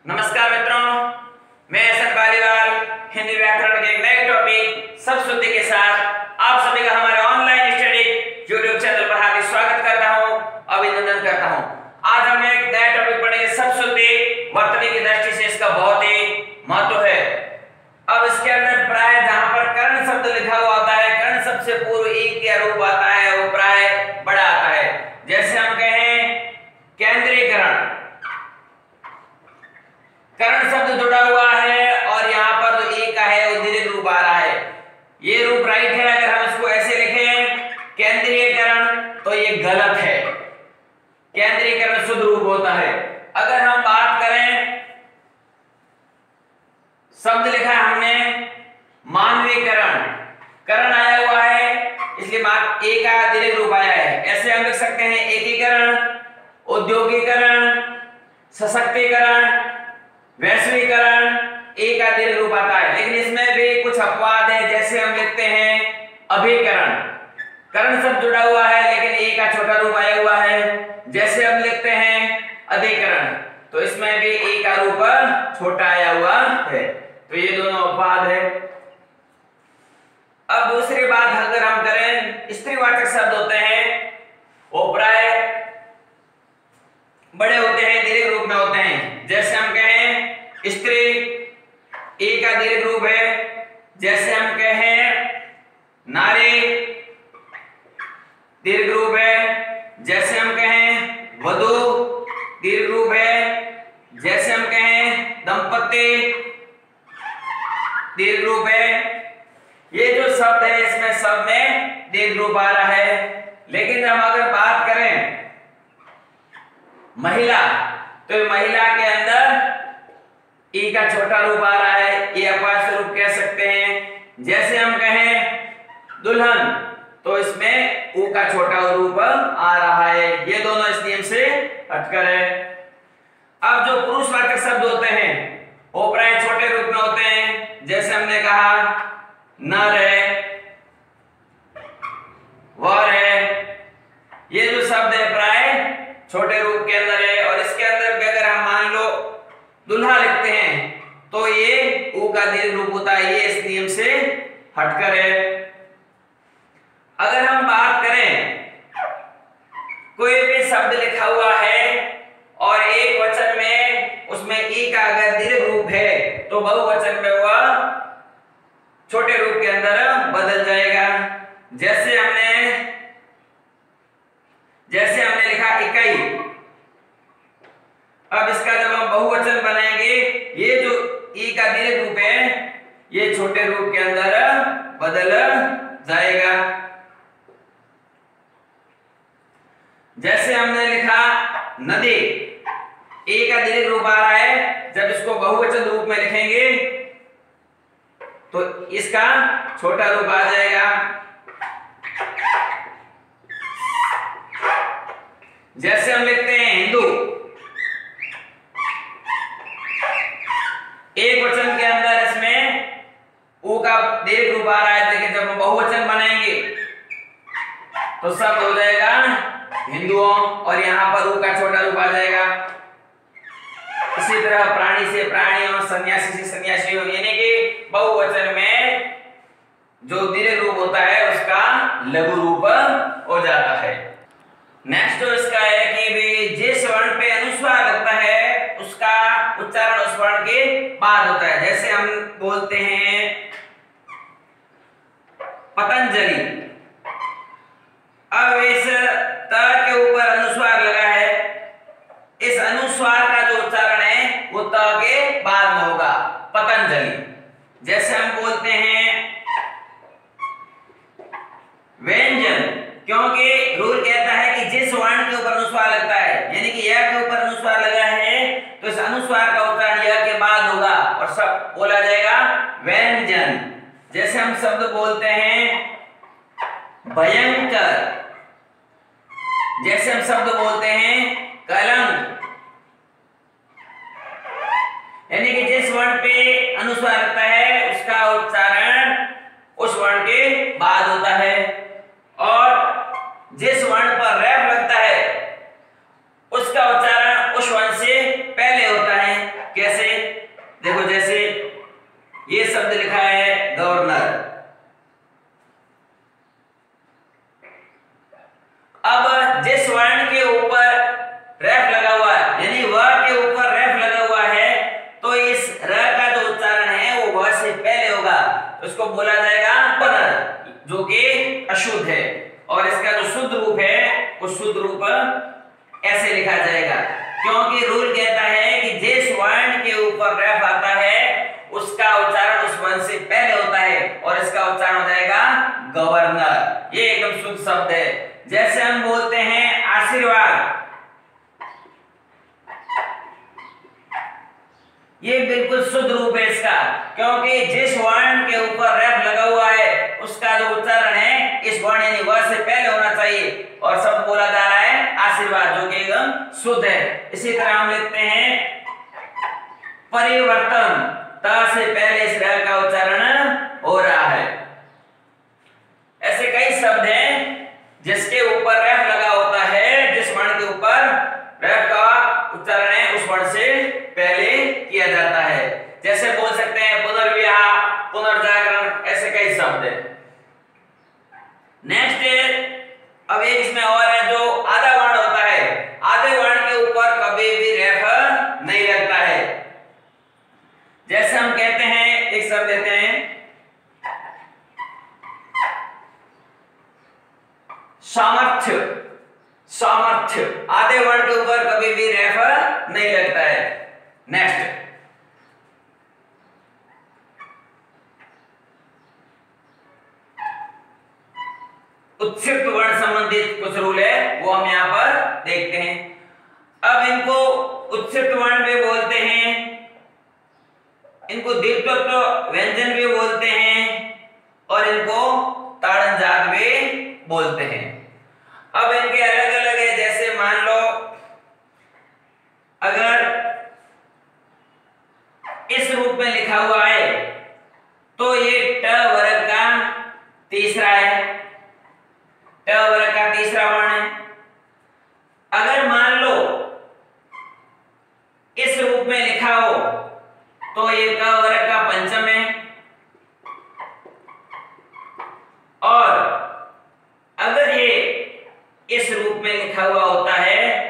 नमस्कार मित्रों, मैं एहसन पालीवाल हिंदी व्याकरण के एक नए टॉपिक सब शुद्धि के साथ आप सभी का हमारे ऑनलाइन स्टडी यूट्यूब चैनल पर हार्दिक स्वागत करता हूं, अभिनंदन करता हूं। आज हम एक नया टॉपिक पढ़ेंगे सब शुद्धि। वर्तनी की दृष्टि से इसका बहुत ही महत्व है। अब इसके अंदर प्राय जहां पर कर्ण शब्द लिखा हुआ आता है, कर्ण शब्द से पूर्व एक क्या रूप आता है, वो प्राय बड़ा आता है। जैसे हम कहें केंद्रीकरण, कर्ण शब्द जुड़ा हुआ है और यहाँ पर जो एक का है वो दीर्घ रूप आ रहा है। ये रूप राइट है। अगर हम इसको ऐसे लिखें केंद्रीयकरण तो ये गलत है। केंद्रीयकरण शुद्ध रूप होता है। अगर हम बात करें, शब्द लिखा है हमने मानवीकरण, करण आया हुआ है इसलिए एक का दीर्घ रूप आया है। ऐसे हम लिख सकते हैं एकीकरण, औद्योगिकरण, सशक्तिकरण, वैश्वीकरण, एक का दीर्घ रूप आता है। लेकिन इसमें भी कुछ अपवाद है। जैसे हम लिखते हैं अभिकरण, कर्ण शब्द जुड़ा हुआ है लेकिन एक का छोटा रूप आया हुआ है। जैसे हम लिखते हैं अधिकरण, तो इसमें भी एक का रूप छोटा आया हुआ है। तो ये दोनों अपवाद है। अब दूसरी बात अगर हम करें, स्त्रीवाचक शब्द होते हैं वो प्राय बड़े होते हैं, दीर्घ रूप में होते हैं। जैसे हम कहें स्त्री, एक का दीर्घ रूप है। जैसे हम कहें नारी, दीर्घ रूप है। जैसे हम कहें वधू, दीर्घ रूप है। जैसे हम कहें दंपति, दीर्घ रूप है। ये जो शब्द है इसमें सब में दीर्घ रूप आ रहा है। लेकिन हम अगर बात करें महिला, तो महिला के अंदर ई का छोटा रूप आ रहा है, ये अपवाद रूप कह सकते हैं। जैसे हम कहें दुल्हन, तो इसमें ऊ का छोटा रूप आ रहा है। ये दोनों इस नियम से हटकर है। अब जो पुरुषवाचक शब्द होते हैं वो प्राय छोटे रूप में होते हैं। जैसे हमने कहा नर है, वर है, ये जो शब्द है प्राय छोटे रूप के अंदर है। और इसके अंदर भी अगर हम मान लो दुल्हा लिखते हैं तो ये ऊ का दीर्घ रूप होता है। ये इस नियम से हटकर है। अगर हम बात करें कोई भी शब्द लिखा हुआ है और एक वचन में उसमें ई का अगर दीर्घ रूप है तो बहुवचन में वह छोटे रूप के अंदर बदल जाएगा। जैसे हमने लिखा इकाई, अब इसका जब हम बहुवचन बनाएंगे ये जो ई का दीर्घ रूप है ये छोटे रूप के अंदर बदल जाएगा। जैसे हमने लिखा नदी, ए का दीर्घ रूप आ रहा है, जब इसको बहुवचन रूप में लिखेंगे तो इसका छोटा रूप आ जाएगा। जैसे हम लिखते हैं हिंदू, एक वचन के अंदर इसमें ऊ का दीर्घ रूप आ रहा है, लेकिन जब हम बहुवचन बनाएंगे तो शब्द हो जाएगा हिंदुओं और यहां पर ऊ का छोटा रूप आ जाएगा। इसी तरह प्राणी से प्राणियों, सन्यासी से सन्यासियों, यानी कि बहुवचन में जो दीर्घ रूप होता है उसका लघु रूप हो जाता है। नेक्स्ट जो इसका है कि भी जिस वर्ण पे अनुस्वार लगता है उसका उच्चारण उस वर्ण के बाद होता है। जैसे हम बोलते हैं पतंजलि, अब इस त के ऊपर अनुस्वार लगा है, इस अनुस्वार का जो उच्चारण है वो त के बाद में होगा, पतंजलि। जैसे हम बोलते हैं व्यंजन, क्योंकि रूल कहता है कि जिस वर्ण के ऊपर अनुस्वार लगता है, यानी कि य के ऊपर अनुस्वार लगा है तो इस अनुस्वार का उच्चारण य के बाद होगा और सब बोला जाएगा व्यंजन। जैसे हम शब्द बोलते हैं भयंकर, जैसे हम शब्द बोलते हैं कलंक, यानी कि जिस वर्ण पे अनुस्वार लगता है उसका उच्चारण उस वर्ण के बाद होता है और जिस वर्ण पर रेफ लगता है उसका उच्चारण उस वर्ण से पहले होता है। कैसे? कहता है कि जिस वर्ण के ऊपर रेफ आता है उसका उच्चारण उस वर्ण से पहले होता है और इसका उच्चारण हो जाएगा गवर्नर। ये एकदम शुद्ध शब्द है। जैसे हम बोलते हैं आशीर्वाद, ये बिल्कुल शुद्ध रूप है इसका, क्योंकि जिस वर्ण के ऊपर रेफ लगा हुआ है उसका जो उच्चारण है इस वर्ण यानी व से पहले होना चाहिए और शब्द बोला जा रहा है आशीर्वाद, जो कि एकदम शुद्ध है। इसी तरह हम लिखते हैं परिवर्तन, त से पहले इस रेफ का उच्चारण हो रहा है। ऐसे कई शब्द हैं जिसके ऊपर रेफ लगा होता है, जिस वर्ण के ऊपर रेफ का उच्चारण है उस वर्ण से पहले किया जाता है। जैसे बोल सकते हैं पुनर्विवाह, पुनर्जागरण, ऐसे कई शब्द हैं। नेक्स्ट अब एक इसमें और है जो आधा वर्ण होता है। आधे वर्ण के ऊपर कभी भी रेफ नहीं लगता है। जैसे हम कहते हैं, एक शब्द देते हैं सामर्थ्य, सामर्थ्य, आधे वर्ण के ऊपर कभी भी रेफ नहीं लगता है। नेक्स्ट उत्क्षिप्त वर्ण संबंधित कुछ रूल है, वो हम यहां पर देखते हैं। अब इनको उत्क्षिप्त वर्ण भी बोलते हैं, इनको दीर्घत्व व्यंजन भी बोलते हैं और इनको ताड़न जात भी बोलते हैं। अब इनके अलग अलग है। जैसे मान लो अगर इस रूप में लिखा हुआ है तो ये ट वर्ग का तीसरा है, ट वर्ग का तीसरा वर्ण है। अगर मान लो इस रूप में लिखा हो तो ये क वर्ग का पंचम है, और अगर ये इस रूप में लिखा हुआ होता है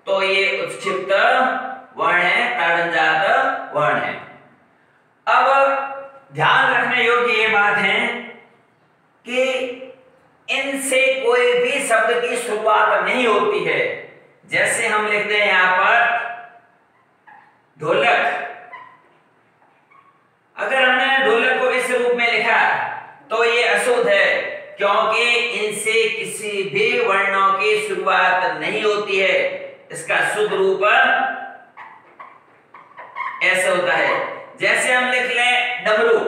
तो ये उत्क्षिप्त वर्ण है, ताड़नजात वर्ण है। अब ध्यान रखने योग्य ये बात है कि इनसे कोई भी शब्द की शुरुआत नहीं होती है। जैसे हम लिखते हैं यहां पर ढोलक, अगर हमने ढोलक को इस रूप में लिखा तो ये अशुद्ध है, क्योंकि इनसे किसी भी वर्णों की शुरुआत नहीं होती है। इसका शुद्ध रूप ऐसे होता है। जैसे हम लिख लें डमरू,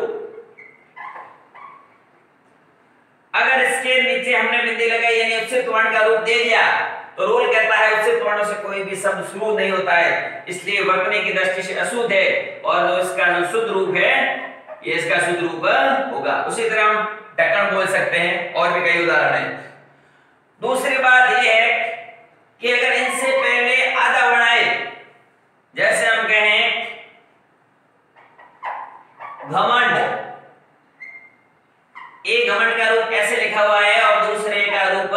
अगर इसके नीचे हमने बिंदी लगाई यानी उत्क्षिप्त वर्ण का रूप दे दिया तो रूल कहता है उत्क्षिप्त वर्णों से कोई भी शब्द शुरू नहीं होता है, इसलिए वर्तनी की दृष्टि से अशुद्ध है और जो इसका जो शुद्ध रूप है ये इसका शुद्ध रूप होगा। उसी तरह हम ढक्कन बोल सकते हैं और भी कई उदाहरण हैं। दूसरी बात यह है कि अगर इनसे पहले आधा वर्ण आए, जैसे हम कहें घमंड, एक घमंड का रूप ऐसे लिखा हुआ है और दूसरे का रूप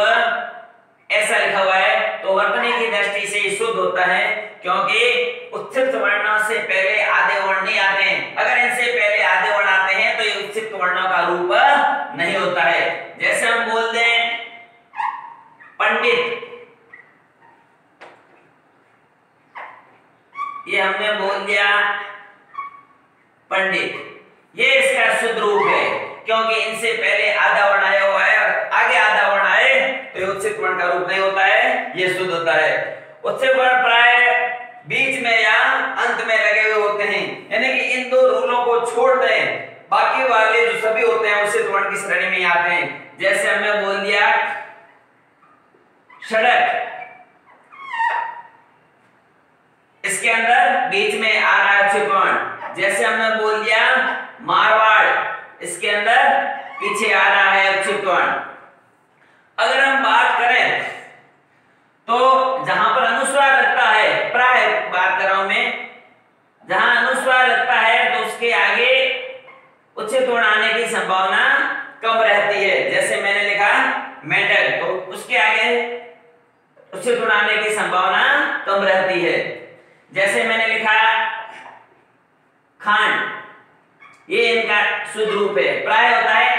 ऐसा लिखा हुआ है, तो वर्तनी की दृष्टि से शुद्ध होता है, क्योंकि उत्क्षिप्त वर्णों से पहले आधे वर्ण नहीं आते हैं। अगर इनसे पहले आधे वर्ण आते हैं तो ये उत्क्षिप्त वर्णों का रूप नहीं होता है। जैसे हम बोल दें पंडित, ये हमने बोल दिया पंडित, ये इसका शुद्ध रूप है, क्योंकि इनसे पहले आधा वर्ण आया हुआ है और आगे आधा वर्ण आए तो ये उत्क्षिप्त वर्ण का रूप नहीं होता है, ये शुद्ध होता है। उत्क्षिप्त वर्ण प्राय बीच में या अंत में लगे हुए होते हैं, यानी कि इन दो रूलों को छोड़ दें, बाकी वाले जो सभी होते हैं उत्क्षिप्त वर्ण की श्रेणी में आते हैं। जैसे हमने बोल दिया सड़क, इसके अंदर बीच में आ रहा है उत्क्षिप्त वर्ण। जैसे हमने बोल दिया मारवाड़, इसके अंदर पीछे आ रहा है उत्क्षिप्त वर्ण। अगर हम बात करें तो जहां पर अनुस्वार लगता है, प्राय बात कर रहा हूं मैं, जहां अनुस्वार लगता है तो उसके आगे उत्क्षिप्त वर्ण आने की संभावना कम रहती है। जैसे मैंने लिखा मेटल, तो उसके आगे उत्क्षिप्त वर्ण आने की संभावना कम रहती है। जैसे मैंने लिखा खांड, ये इनका शुद्ध रूप है, प्राय होता है।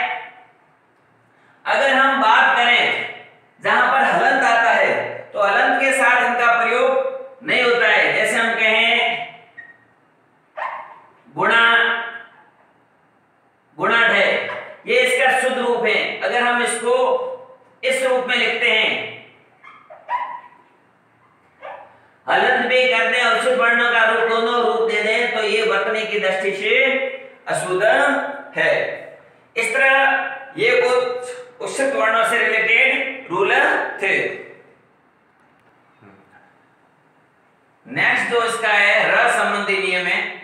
अगर हम बात करें जहां पर हलंत आता है तो हलंत के साथ इनका प्रयोग नहीं होता है। जैसे हम कहें वर्तनी की दृष्टि से अशुद्ध है। इस तरह ये कुछ उच्चत वर्णों से रिलेटेड रूल थे। नेक्स्ट जो इसका है र संबंधी नियम है।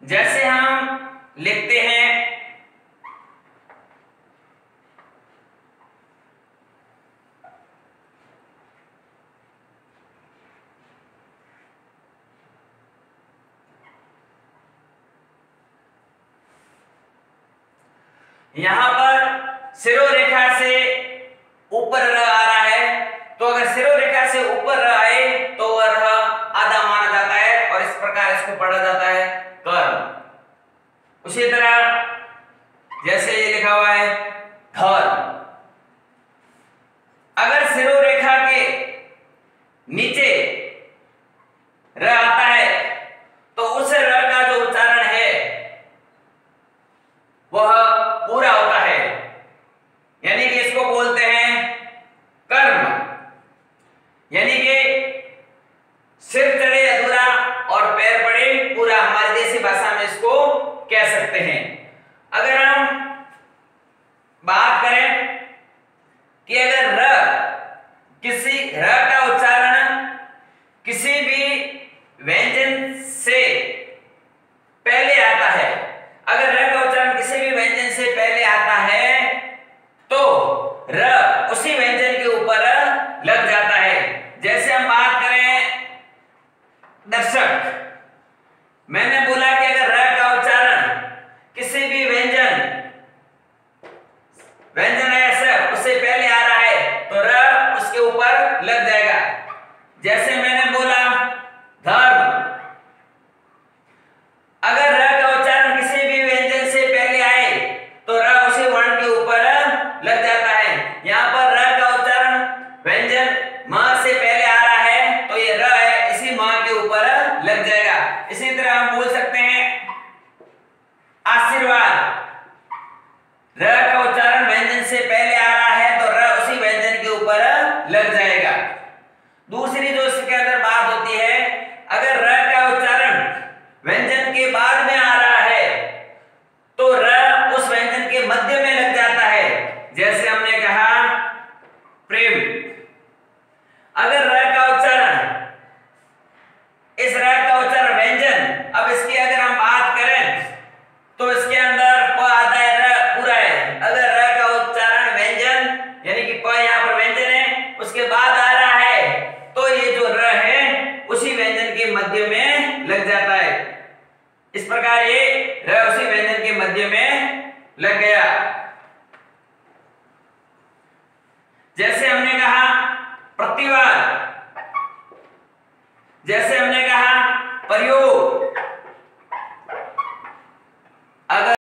जैसे हम लिखते हैं यहां पर शिरोरेखा से ऊपर र आ रहा है, तो अगर शिरोरेखा से ऊपर र आए तो वह र आधा माना जाता है और इस प्रकार इसको पढ़ा जाता है कर्म। उसी तरह जैसे ये लिखा हुआ है धर्म, अगर शिरोरेखा के नीचे र आता है तो उस र का जो उच्चारण है वह पूरा होता है, यानी कि इसको बोलते हैं कर्म। यानी कि सिर चढ़े अधूरा और पैर पड़े पूरा, हमारी देसी भाषा में इसको कह सकते हैं। अगर हम बात करें कि अगर किसी र का उच्चारण किसी भी व्यंजन से पहले आता है, अगर र का उच्चारण किसी भी व्यंजन से पहले आता है तो र उसी व्यंजन के ऊपर लग जाता है। जैसे हम बात करें दर्शक, मैंने बोला कि अगर र का उच्चारण किसी भी व्यंजन है उससे पहले आ रहा है तो र उसके ऊपर लग जाएगा। जैसे मैंने बोला धर्म, अगर र का उच्चारण किसी भी व्यंजन से पहले आए तो र उसी वर्ण के ऊपर लग जाता है। यहाँ पर र का उच्चारण व्यंजन म से पहले आ रहा है तो ये र है, इसी म के ऊपर लग जाएगा। इसी तरह हम बोल सकते हैं आशीर्वाद, र का उच्चारण व्यंजन से पहले आ रहा है तो र उसी व्यंजन के ऊपर लग जाएगा। दूसरी जो इसके अंदर बात होती है, अगर र का उच्चारण व्यंजन के बाद में आ रहा है तो र उस व्यंजन के मध्य में लग जाता है। जैसे हमने कहा प्रेम, अगर र का उच्चारण इस र का उच्चारण व्यंजन, अब इसकी अगर हम बात करें तो इसके अंदर प आता है, र पूरा है। अगर र का उच्चारण व्यंजन यानी कि प यहाँ पर व्यंजन है उसके बाद आ रहा है तो ये जो र है उसी व्यंजन के मध्य में लग जाता है। इस प्रकार ये र उसी व्यंजन के मध्य में लग गया। जैसे हमने कहा प्रतिवाद, जैसे हमने कहा प्रयोग, अगर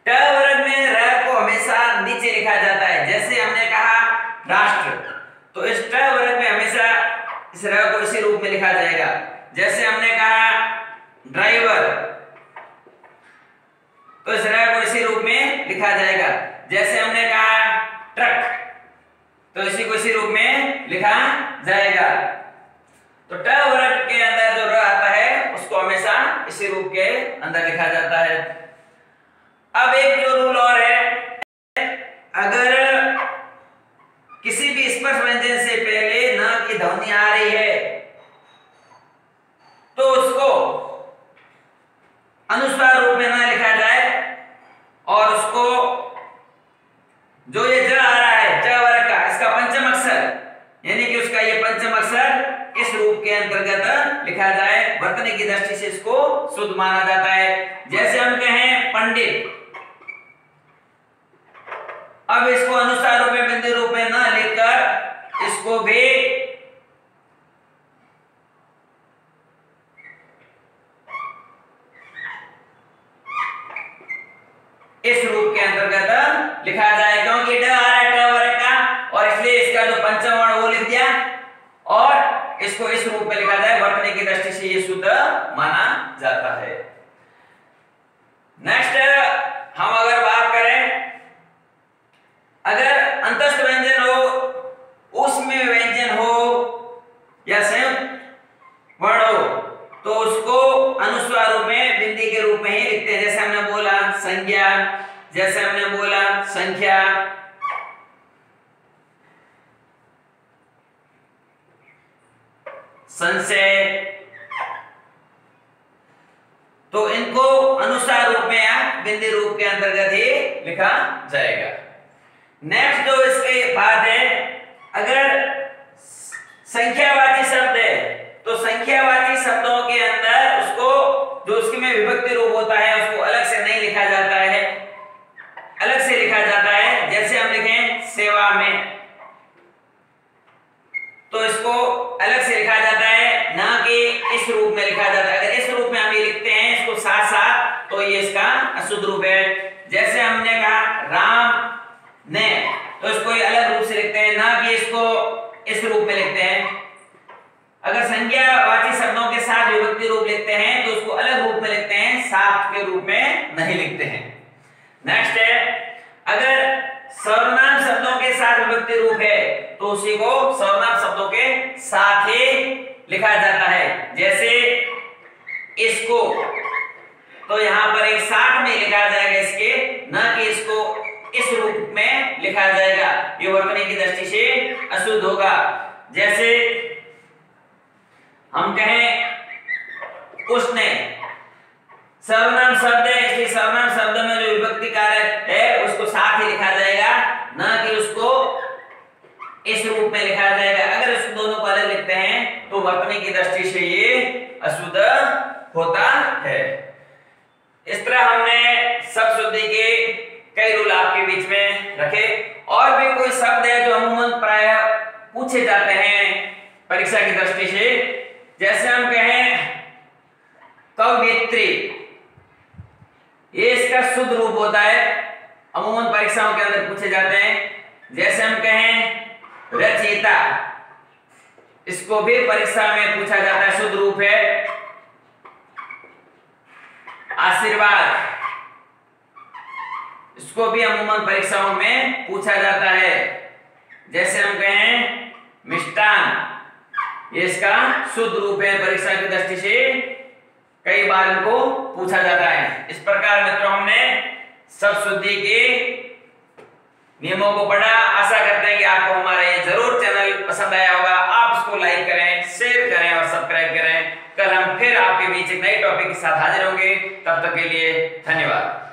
ट वर्ग में र को हमेशा नीचे लिखा जाता है। जैसे हमने कहा राष्ट्र, तो इस ट वर्ग में हमेशा इस र को इसी रूप में लिखा जाएगा। जैसे हमने कहा ड्राइवर, तो इस र को इसी रूप में लिखा जाएगा। जैसे हमने कहा ट्रक, तो इसी को इसी रूप में लिखा जाएगा। तो ट वर्ग के अंदर जो र आता है उसको हमेशा इसी रूप के अंदर लिखा जाता है। अब एक जो रूल और है, अगर किसी भी स्पर्श व्यंजन से पहले न की ध्वनि आ रही है तो उसको अनुस्वार रूप में न लिखा जाए और उसको जो ये ज आ रहा है च वर्ग का, इसका पंचम अक्षर यानी कि उसका ये पंचम अक्षर इस रूप के अंतर्गत लिखा जाए। वर्तनी की दृष्टि से इसको शुद्ध माना जाता है। जैसे हम कहें पंडित, अब इसको अनुसार रूप में बिंदु रूप में न लिखकर इसको भी इस रूप के अंतर्गत लिखा जाए, क्योंकि ड आ रहा है ट वर्ग का और इसलिए इसका जो पंचम वर्ण वो लिख दिया और इसको इस रूप में लिखा जाए। वर्तनी की दृष्टि से ये शुद्ध माना जाता है। नेक्स्ट हम अगर बात संज्ञा, जैसे हमने बोला संख्या, संशय, तो इनको अनुसार रूप में या बिंदु रूप के अंतर्गत ही लिखा जाएगा। नेक्स्ट जो इसके बाद है, अगर संख्यावाची शब्द है तो संख्यावाची शब्दों के अंदर उसको जो उसके में विभक्ति रूप होता है उसको अलग से नहीं लिखा जाता है, अलग से लिखा जाता है। जैसे हम लिखें सेवा में, तो इसको अलग से लिखा जाता है, ना कि इस रूप में लिखा जाता है। अगर इस रूप में हम ये लिखते हैं इसको साथ साथ, तो ये इसका अशुद्ध रूप है। जैसे हमने कहा राम ने, तो इसको ये अलग रूप से लिखते हैं, ना कि इसको इस रूप में लिखते हैं। अगर संज्ञावाची शब्दों के साथ विभक्ति रूप लिखते हैं तो उसको अलग रूप में लिखते हैं, साथ के रूप में नहीं लिखते हैं। नेक्स्ट है, अगर सर्वनाम शब्दों के साथ विभक्ति रूप है तो उसी को सर्वनाम शब्दों के साथ ही लिखा जाता है। जैसे इसको, तो यहां पर एक साथ में लिखा जाएगा इसके, ना कि इसको इस रूप में लिखा जाएगा, ये वर्तनी की दृष्टि से अशुद्ध होगा। जैसे हम कहें उसने, सर्वनाम शब्द है इसलिए सर्वनाम शब्द में जो विभक्ति कारक है उसको साथ ही लिखा जाएगा, ना कि उसको इस रूप में लिखा जाएगा। अगर इस दोनों को अलग लिखते हैं तो वर्तनी की दृष्टि से ये अशुद्ध होता है। इस तरह हमने शब्द शुद्धि के कई रूल आपके बीच में रखे। और भी कोई शब्द है जो अमूमन प्राय पूछे जाते हैं परीक्षा की दृष्टि से, जैसे हम कहें कवयित्री, ये इसका शुद्ध रूप होता है, अमूमन परीक्षाओं के अंदर पूछे जाते हैं। जैसे हम कहें रचयिता, इसको भी परीक्षा में पूछा जाता है, शुद्ध रूप है। आशीर्वाद, इसको भी अमूमन परीक्षाओं में पूछा जाता है। जैसे हम कहें मिष्टान, ये इसका शुद्ध रूप है, परीक्षा की दृष्टि से कई बार इनको पूछा जाता है। इस प्रकार मित्रों हमने शब्द शुद्धि के नियमों को पढ़ा। आशा करते हैं कि आपको हमारा ये जरूर चैनल पसंद आया होगा। आप इसको लाइक करें, शेयर करें और सब्सक्राइब करें। कल हम फिर आपके बीच एक नए टॉपिक के साथ हाजिर होंगे। तब तक के लिए धन्यवाद।